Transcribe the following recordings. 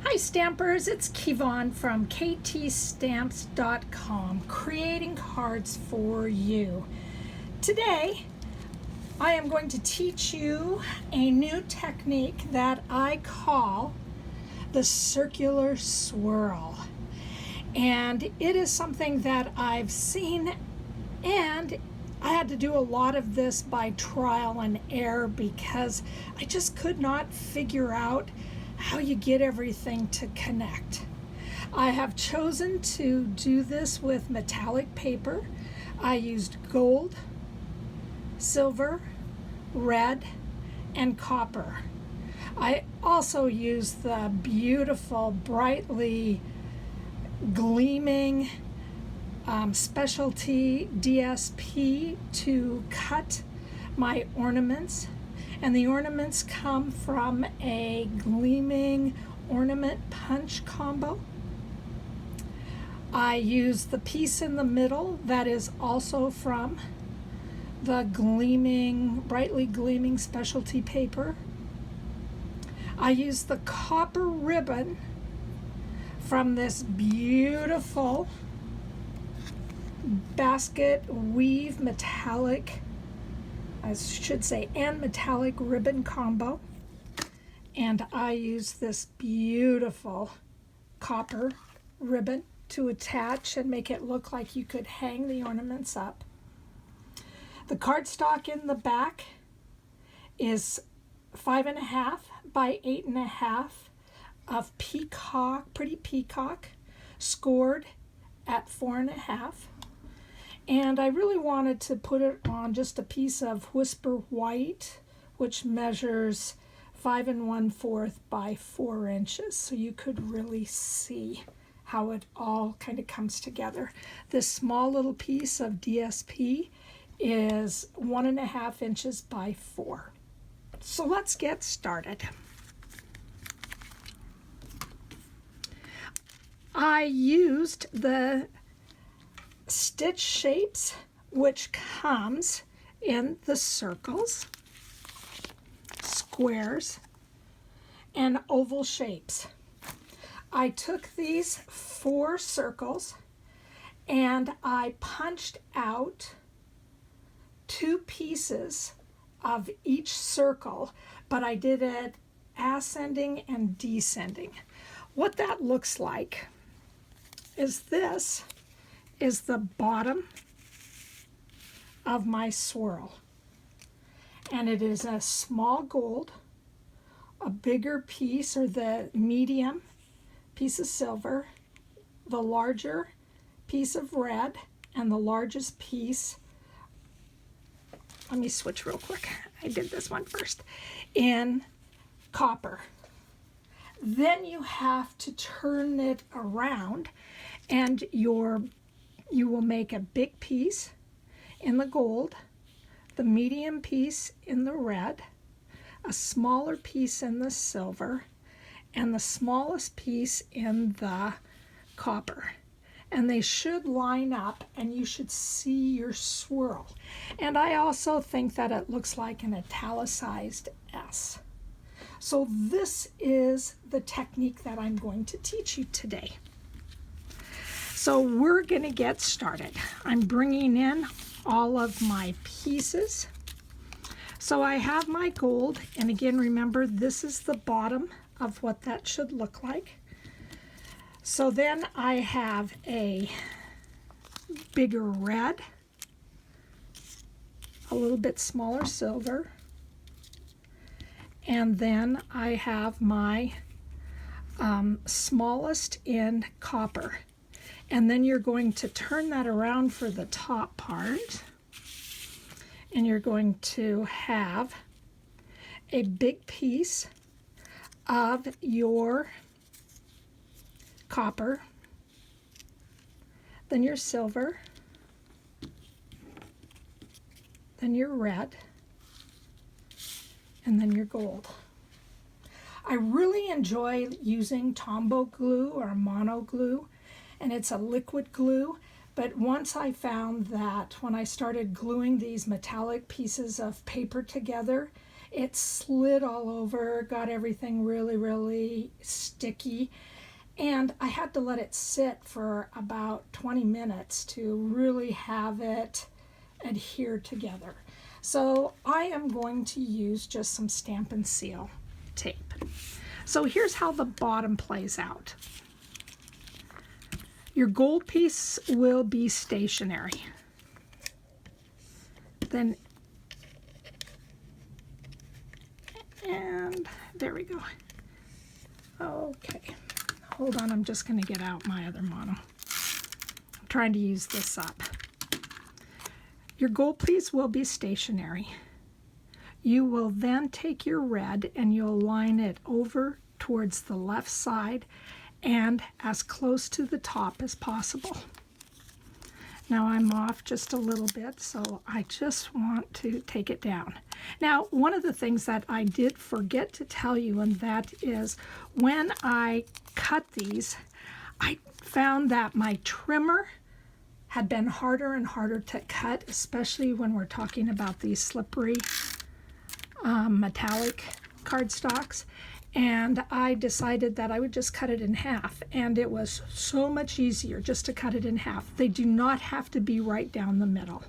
Hi Stampers, it's Kevon from ktstamps.com, creating cards for you. Today, I am going to teach you a new technique that I call the circular swirl. And it is something that I've seen, and I had to do a lot of this by trial and error because I just could not figure out how you get everything to connect. I have chosen to do this with metallic paper. I used gold, silver, red, and copper. I also used the beautiful, brightly gleaming specialty DSP to cut my ornaments. And the ornaments come from a gleaming ornament punch combo. I use the piece in the middle that is also from the brightly gleaming specialty paper. I use the copper ribbon from this beautiful basket weave metallic, I should say, and metallic ribbon combo. And I use this beautiful copper ribbon to attach and make it look like you could hang the ornaments up. The cardstock in the back is 5.5 by 8.5 of peacock, pretty peacock, scored at 4.5. And I really wanted to put it on just a piece of whisper white, which measures 5 1/4 by 4 inches. So you could really see how it all kind of comes together. This small little piece of DSP is 1.5 inches by 4. So let's get started. I used the stitch shapes, which comes in the circles, squares, and oval shapes. I took these 4 circles and I punched out 2 pieces of each circle, but I did it ascending and descending. What that looks like is this is the bottom of my swirl. And it is a small gold, a bigger piece, or the medium piece of silver, the larger piece of red, and the largest piece, let me switch real quick, I did this one first, in copper. Then you have to turn it around, and you will make a big piece in the gold, the medium piece in the red, a smaller piece in the silver, and the smallest piece in the copper. And they should line up and you should see your swirl. And I also think that it looks like an italicized S. So this is the technique that I'm going to teach you today. So we're going to get started. I'm bringing in all of my pieces. So I have my gold, and again, remember, this is the bottom of what that should look like. So then I have a bigger red, a little bit smaller silver, and then I have my smallest in copper. And then you're going to turn that around for the top part, and you're going to have a big piece of your copper, then your silver, then your red, and then your gold. I really enjoy using Tombow glue or mono glue, and it's a liquid glue, but once I found that when I started gluing these metallic pieces of paper together, it slid all over, got everything really, really sticky. And I had to let it sit for about 20 minutes to really have it adhere together. So I am going to use just some Stampin' Seal tape. So here's how the bottom plays out. Your gold piece will be stationary. Then, and there we go. Okay, hold on, I'm just going to get out my other mono. I'm trying to use this up. Your gold piece will be stationary. You will then take your red and you'll line it over towards the left side and as close to the top as possible. Now I'm off just a little bit, so I just want to take it down. Now, one of the things that I did forget to tell you, and that is when I cut these, I found that my trimmer had been harder and harder to cut, especially when we're talking about these slippery metallic cardstocks. And I decided that I would just cut it in half, and it was so much easier just to cut it in half. They do not have to be right down the middle.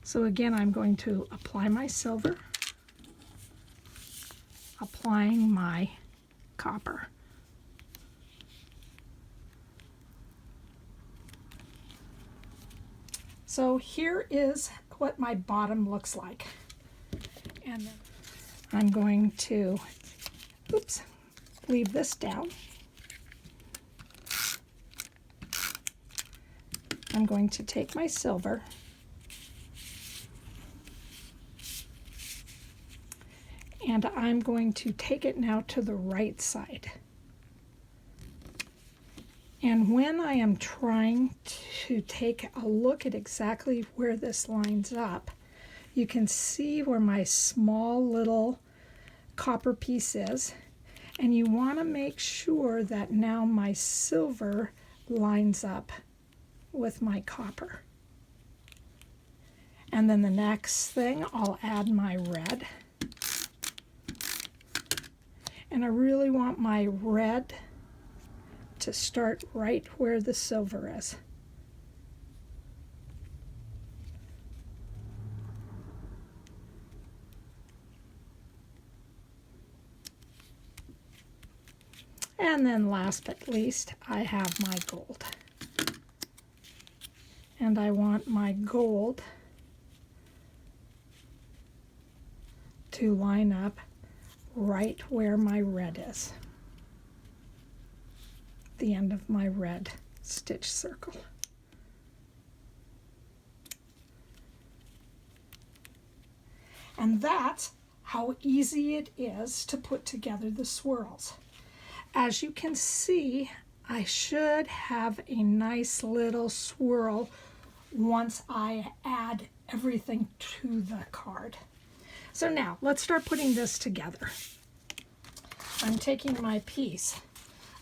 So again, I'm going to apply my silver, applying my copper. So here is what my bottom looks like. And then I'm going to, leave this down. I'm going to take my silver and I'm going to take it now to the right side. And when I am trying to take a look at exactly where this lines up, you can see where my small little copper piece is, and you want to make sure that now my silver lines up with my copper. And then the next thing, I'll add my red. And I really want my red to start right where the silver is. And then last but least, I have my gold. And I want my gold to line up right where my red is. The end of my red stitch circle. And that's how easy it is to put together the swirls. As you can see, I should have a nice little swirl once I add everything to the card. So now let's start putting this together. I'm taking my piece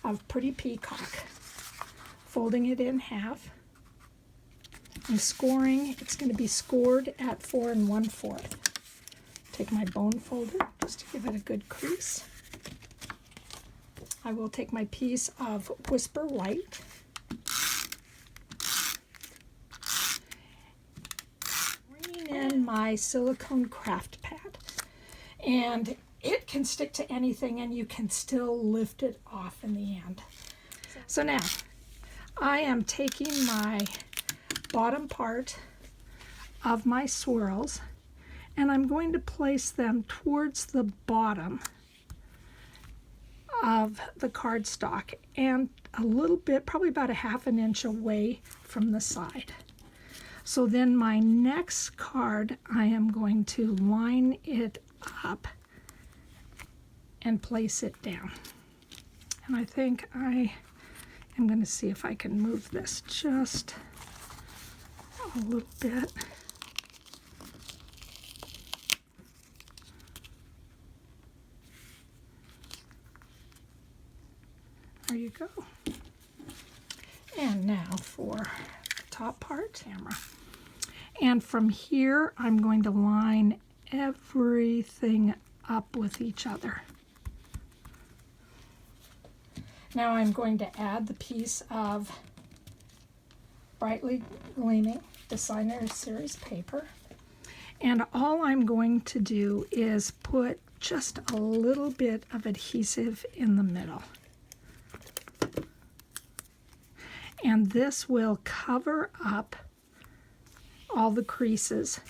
of Pretty Peacock, folding it in half, and scoring. It's going to be scored at 4 1/4. Take my bone folder just to give it a good crease. I will take my piece of Whisper White, bring in my silicone craft pad, and it can stick to anything and you can still lift it off in the end. So now I am taking my bottom part of my swirls and I'm going to place them towards the bottom of the cardstock and a little bit, probably about a 1/2 inch away from the side. So then my next card, I am going to line it up and place it down. And I think I am going to see if I can move this just a little bit. There you go. And now for the top part, camera. And from here, I'm going to line everything up with each other. Now I'm going to add the piece of brightly gleaming Designer Series paper. And all I'm going to do is put just a little bit of adhesive in the middle. And this will cover up all the creases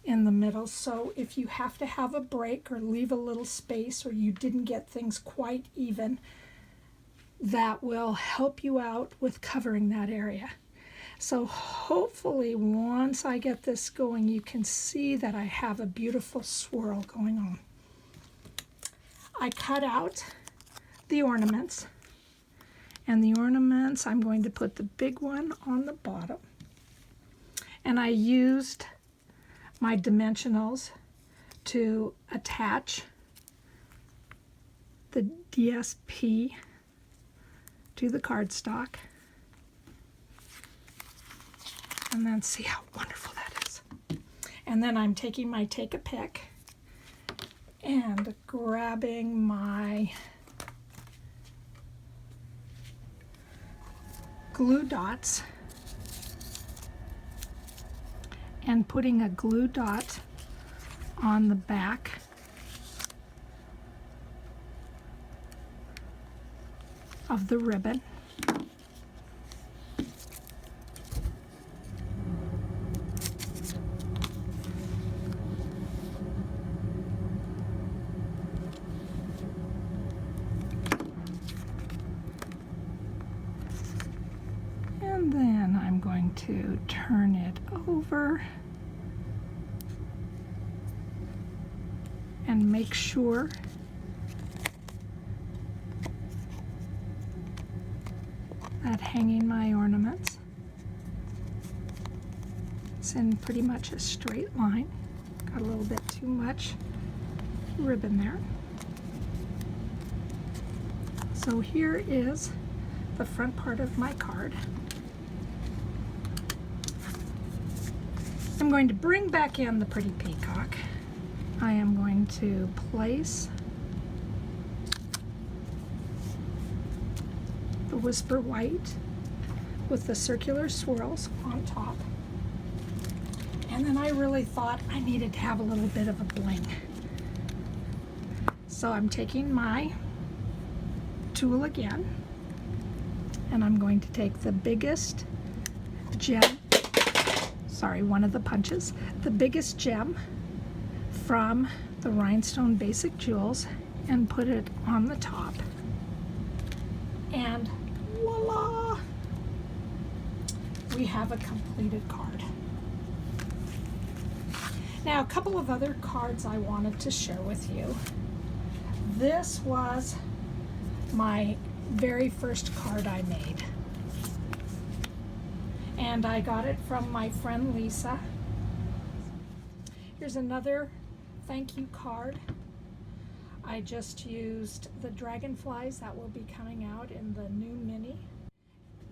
in the middle. So if you have to have a break or leave a little space, or you didn't get things quite even, that will help you out with covering that area. So hopefully once I get this going, you can see that I have a beautiful swirl going on. I cut out the ornaments, and the ornaments, I'm going to put the big one on the bottom. And I used my dimensionals to attach the DSP to the cardstock. And then see how wonderful that is. And then I'm taking my Take a Pick and grabbing my glue dots and putting a glue dot on the back of the ribbon. And then I'm going to turn it over and make sure that hanging my ornaments is in pretty much a straight line. Got a little bit too much ribbon there. So here is the front part of my card. I'm going to bring back in the pretty peacock. I am going to place the Whisper White with the circular swirls on top. And then I really thought I needed to have a little bit of a bling. So I'm taking my tool again, and I'm going to take the biggest gem, one of the punches, the biggest gem from the Rhinestone Basic Jewels, and put it on the top. And voila! We have a completed card. Now, a couple of other cards I wanted to share with you. This was my very first card I made. And I got it from my friend Lisa. Here's another thank you card. I just used the dragonflies that will be coming out in the new mini.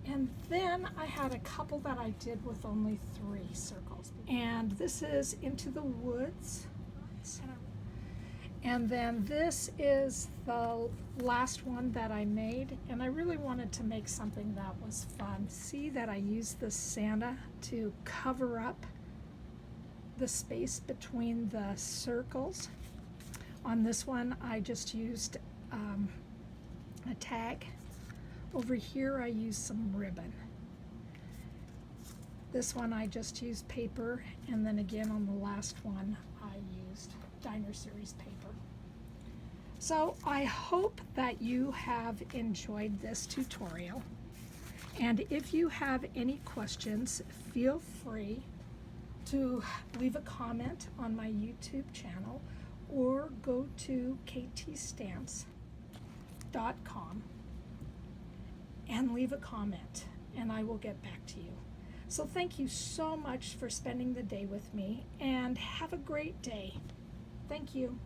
And then I had a couple that I did with only 3 circles. And this is Into the Woods. And then this is the last one that I made, and I really wanted to make something that was fun. See that I used the Santa to cover up the space between the circles. On this one, I just used a tag. Over here, I used some ribbon. This one, I just used paper, and then again on the last one, I used Designer Series paper. So I hope that you have enjoyed this tutorial. And if you have any questions, feel free to leave a comment on my YouTube channel or go to ktstamps.com and leave a comment, and I will get back to you. So thank you so much for spending the day with me, and have a great day. Thank you.